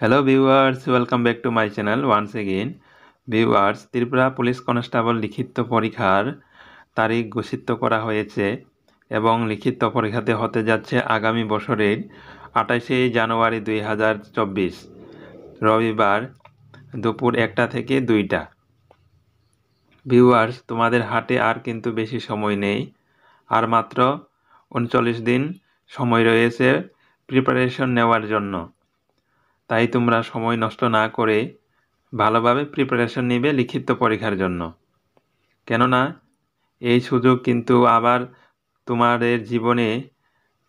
Hello viewers, welcome back to my channel once again. Viewers, Tripura police constable লিখিত পরীক্ষার তারিখ ঘোষিত করা হয়েছে এবং লিখিত পরীক্ষাতে হতে যাচ্ছে আগামী বছরের 28শে জানুয়ারি 2024 রবিবার দুপুর 1টা থেকে 2টা। ভিউয়ার্স, তোমাদের হাতে আর কিন্তু বেশি সময় নেই, আর মাত্র 39 দিন সময় রয়েছে প্রিপারেশন নেওয়ার জন্য। তাই তোমরা সময় নষ্ট না করে ভালোভাবে প্রিপারেশন নেবে লিখিত পরীক্ষার জন্য, কেননা এই সুযোগ কিন্তু আবার তোমাদের জীবনে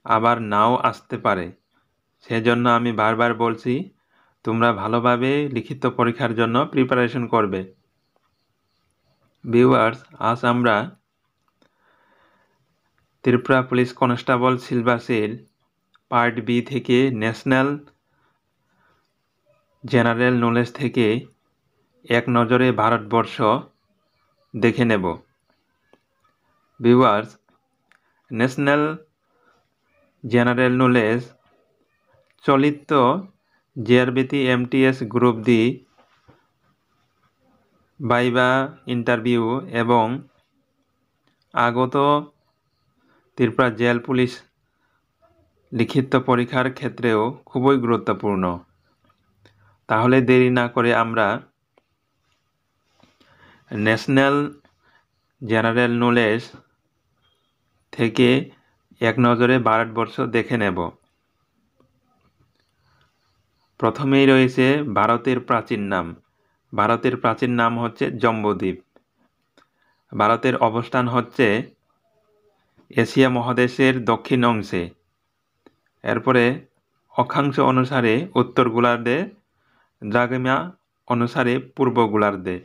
আবার নাও আসতে পারে। সেজন্য আমি বারবার বলছি, তোমরা ভালোভাবে লিখিত পরীক্ষার জন্য প্রিপারেশন করবে। ভিউয়ার্স, আজ আমরা ত্রিপুরা পুলিশ কনস্টেবল সিলেবাসের পার্ট বি থেকে ন্যাশনাল জেনারেল নলেজ থেকে এক নজরে ভারতবর্ষ দেখে নেব। ভিউয়ার্স, ন্যাশনাল জেনারেল নলেজ চলিত GRBT MTS group D viva interview এবং আগত ত্রিপুরা জেল পুলিশ লিখিত পরীক্ষার ক্ষেত্রেও খুবই গুরুত্বপূর্ণ। তাহলে দেরি না করে আমরা ন্যাশনাল জেনারেল নলেজ থেকে এক নজরে ভারতবর্ষ দেখে নেব। প্রথমেই রয়েছে ভারতের প্রাচীন নাম। ভারতের প্রাচীন নাম হচ্ছে জম্বুদ্বীপ। ভারতের অবস্থান হচ্ছে এশিয়া মহাদেশের দক্ষিণ অংশে। এরপরে অক্ষাংশ অনুসারে উত্তর গোলার্ধে, দ্রাঘিমা অনুসারে পূর্ব গোলার্ধে।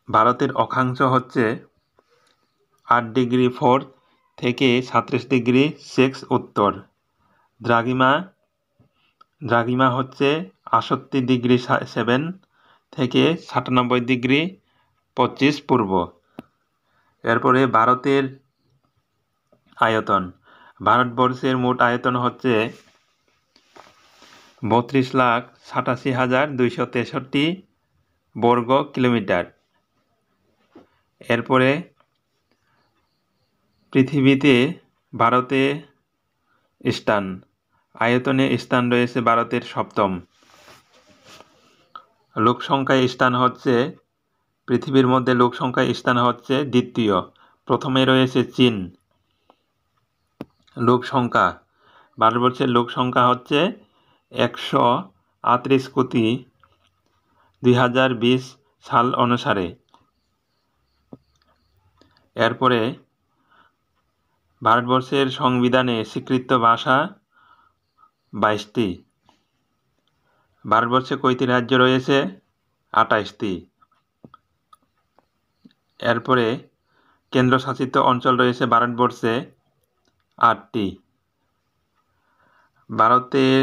ভারতের অক্ষাংশ হচ্ছে 8 ডিগ্রি 4 থেকে 37 ডিগ্রি 6 উত্তর। দ্রাঘিমা হচ্ছে 68 ডিগ্রি 7 থেকে 97 ডিগ্রি 25 পূর্ব। এরপরে ভারতের আয়তন। ভারতবর্ষের মোট আয়তন হচ্ছে 32,87,263 বর্গ কিলোমিটার। এরপরে পৃথিবীতে ভারতে স্থান, আয়তনে স্থান রয়েছে ভারতের 7ম। লোকসংখ্যায় স্থান হচ্ছে, পৃথিবীর মধ্যে লোকসংখ্যায় স্থান হচ্ছে 2য়। প্রথমে রয়েছে চীন। লোকসংখ্যা, ভারতবর্ষের লোকসংখ্যা হচ্ছে 138 কোটি 2020 সাল অনুসারে। এরপরে ভারতবর্ষের সংবিধানে স্বীকৃত ভাষা 22টি। ভারতবর্ষে কয়টি রাজ্য রয়েছে? 28টি। এরপরে কেন্দ্রশাসিত অঞ্চল রয়েছে ভারতবর্ষে 8টি। ভারতের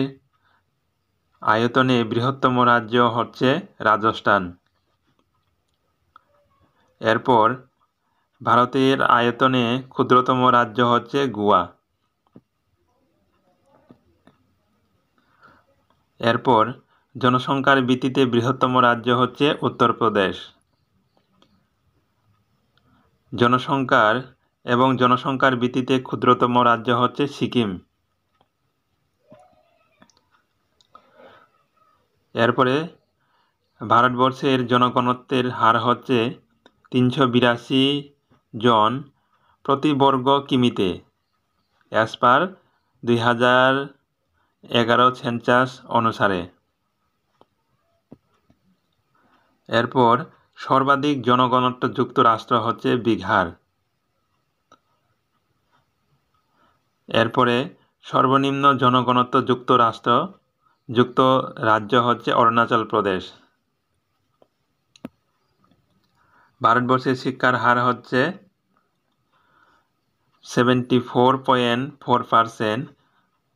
আয়তনে বৃহত্তম রাজ্য হচ্ছে রাজস্থান। এরপর ভারতের আয়তনে ক্ষুদ্রতম রাজ্য হচ্ছে গোয়া। এরপর জনসংখ্যার ভিত্তিতে বৃহত্তম রাজ্য হচ্ছে উত্তরপ্রদেশ। জনসংখ্যার ভিত্তিতে ক্ষুদ্রতম রাজ্য হচ্ছে সিকিম। এরপরে ভারতবর্ষের জনঘনত্বের হার হচ্ছে 382 জন প্রতি বর্গ কিমিতে অ্যাজ পার 2011 সেন্সাস অনুসারে। এরপর সর্বাধিক জনঘনত্বযুক্ত রাষ্ট্র হচ্ছে বিহার। এরপরে সর্বনিম্ন জনঘনত্বযুক্ত রাজ্য হচ্ছে অরুণাচল প্রদেশ। ভারতবর্ষের শিক্ষার হার হচ্ছে 74.4%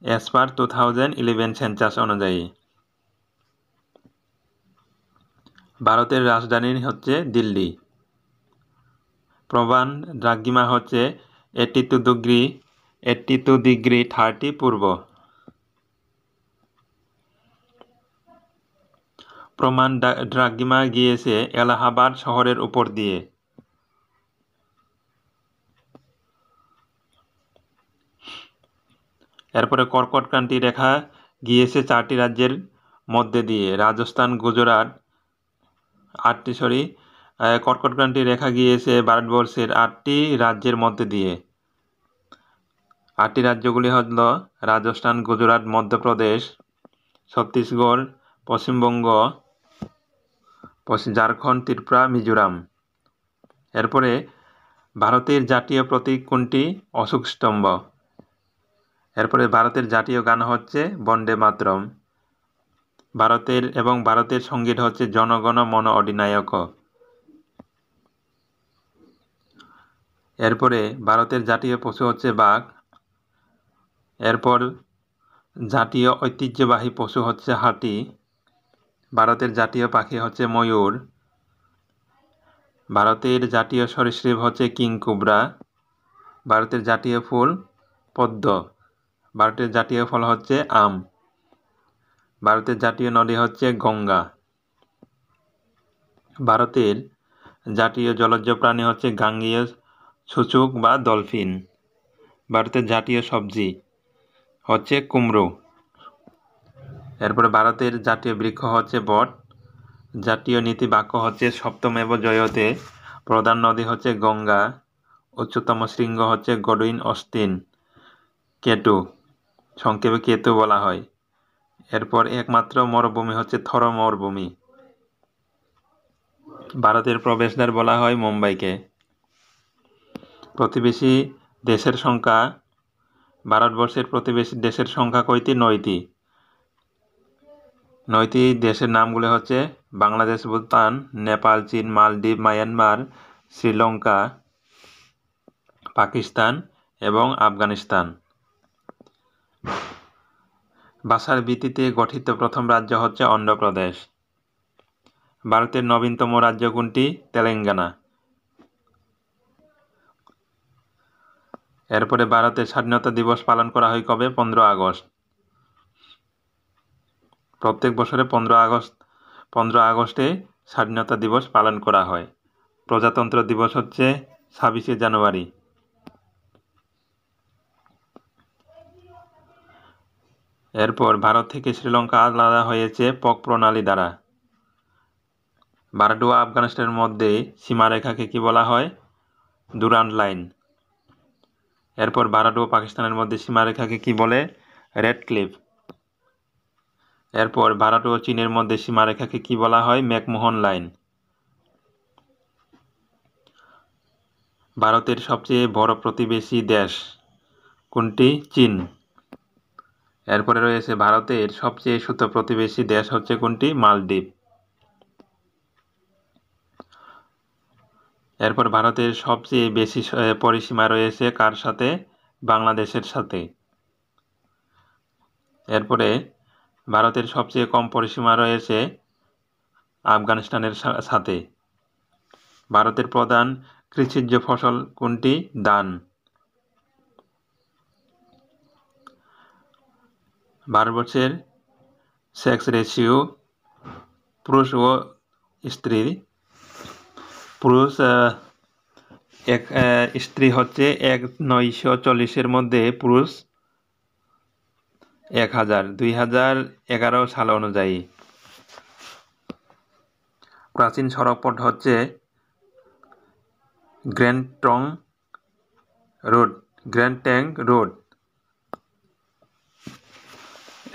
অ্যাজ পার 2011 সেন্সাস অনুযায়ী। ভারতের রাজধানী হচ্ছে দিল্লি। প্রমাণ দ্রাঘিমা হচ্ছে 82 ডিগ্রি 30 পূর্ব। প্রমাণ দ্রাঘিমা গিয়েছে এলাহাবাদ শহরের উপর দিয়ে। এরপরে কর্কটক্রান্তি রেখা গিয়েছে 4টি রাজ্যের মধ্যে দিয়ে। রাজস্থান, গুজরাট, কর্কটক্রান্তি রেখা গিয়েছে ভারতবর্ষের 8টি রাজ্যের মধ্যে দিয়ে। 8টি রাজ্যগুলি হল রাজস্থান, গুজরাট, মধ্যপ্রদেশ, ছত্তিশগড়, পশ্চিমবঙ্গ, ঝাড়খণ্ড, ত্রিপুরা, মিজোরাম। এরপরে ভারতের জাতীয় প্রতীক কোনটি? অশোক স্তম্ভ। এরপরে ভারতের জাতীয় গান হচ্ছে বন্দে মাতরম। ভারতের সঙ্গীত হচ্ছে জনগণ মন অধিনায়ক। এরপরে ভারতের জাতীয় পশু হচ্ছে বাঘ। এরপর জাতীয় ঐতিহ্যবাহী পশু হচ্ছে হাতি। ভারতের জাতীয় পাখি হচ্ছে ময়ূর। ভারতের জাতীয় সরীসৃপ হচ্ছে কিংকোবরা। ভারতের জাতীয় ফুল পদ্ম। ভারতের জাতীয় ফল হচ্ছে আম। ভারতের জাতীয় নদী হচ্ছে গঙ্গা। ভারতের জাতীয় জলজ প্রাণী হচ্ছে গাঙ্গেয় সূচক বা ডলফিন। ভারতের জাতীয় সবজি হচ্ছে কুমড়ো। এরপরে ভারতের জাতীয় বৃক্ষ হচ্ছে বট। জাতীয় নীতি বাক্য হচ্ছে সপ্তমেব জয়তে। প্রধান নদী হচ্ছে গঙ্গা। উচ্চতম শৃঙ্গ হচ্ছে গডউইন অস্টিন। কেতু, সংক্ষেপে কেতু বলা হয়। এরপর একমাত্র মরুভূমি হচ্ছে থর মরুভূমি। ভারতের প্রবেশদ্বার বলা হয় মুম্বাইকে। প্রতিবেশী দেশের সংখ্যা, ভারতবর্ষের প্রতিবেশী দেশের সংখ্যা কয়টি? 9টি। 9টি দেশের নামগুলো হচ্ছে বাংলাদেশ, ভুটান, নেপাল, চীন, মালদ্বীপ, মায়ানমার, শ্রীলঙ্কা, পাকিস্তান এবং আফগানিস্তান। ভাষার ভিত্তিতে গঠিত প্রথম রাজ্য হচ্ছে অন্ধ্রপ্রদেশ। ভারতের নবীনতম রাজ্য কোনটি? তেলেঙ্গানা। এরপরে ভারতের স্বাধীনতা দিবস পালন করা হয় কবে? 15 আগস্ট। প্রত্যেক বছরে 15 আগস্টে স্বাধীনতা দিবস পালন করা হয়। প্রজাতন্ত্র দিবস হচ্ছে 26শে জানুয়ারি। এরপর ভারত থেকে শ্রীলঙ্কা আলাদা হয়েছে পক প্রণালী দ্বারা। ভারত ও আফগানিস্তানের মধ্যে সীমারেখাকে কি বলা হয়? Durand line. এরপর ভারত ও পাকিস্তানের মধ্যে সীমারেখাকে কি বলে? Red cliff. এরপর ভারত ও চীনের মধ্যে সীমারেখাকে কি বলা হয়? McMahon line. ভারতের সবচেয়ে বড় প্রতিবেশী দেশ কোনটি? চীন। এরপরে রয়েছে ভারতের সবচেয়ে ছোট প্রতিবেশী দেশ হচ্ছে কোনটি? মালদ্বীপ। এরপর ভারতের সবচেয়ে বেশি পরিসীমা রয়েছে কার সাথে? বাংলাদেশের সাথে। এরপরে ভারতের সবচেয়ে কম পরিসীমা রয়েছে আফগানিস্তানের সাথে। ভারতের প্রধান কৃষিজ ফসল কোনটি? ধান। ভারতবর্ষের সেক্স রেশিও পুরুষ ও স্ত্রী, স্ত্রী হচ্ছে 940-এর মধ্যে পুরুষ 1000, 2011 সাল অনুযায়ী। প্রাচীন সড়ক পথ হচ্ছে গ্র্যান্ড ট্যাঙ্ক রোড।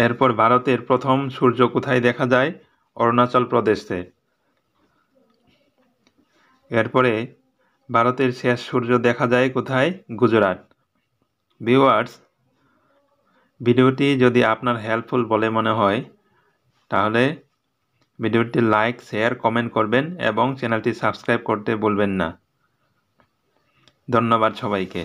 এরপর ভারতের প্রথম সূর্য কোথায় দেখা যায়? অরুণাচল প্রদেশে। এরপরে ভারতের শেষ সূর্য দেখা যায় কোথায়? গুজরাট। ভিউয়ার্স, ভিডিওটি যদি আপনার হেল্পফুল বলে মনে হয় তাহলে ভিডিওটি লাইক, শেয়ার, কমেন্ট করবেন এবং চ্যানেলটি সাবস্ক্রাইব করতে ভুলবেন না। ধন্যবাদ সবাইকে।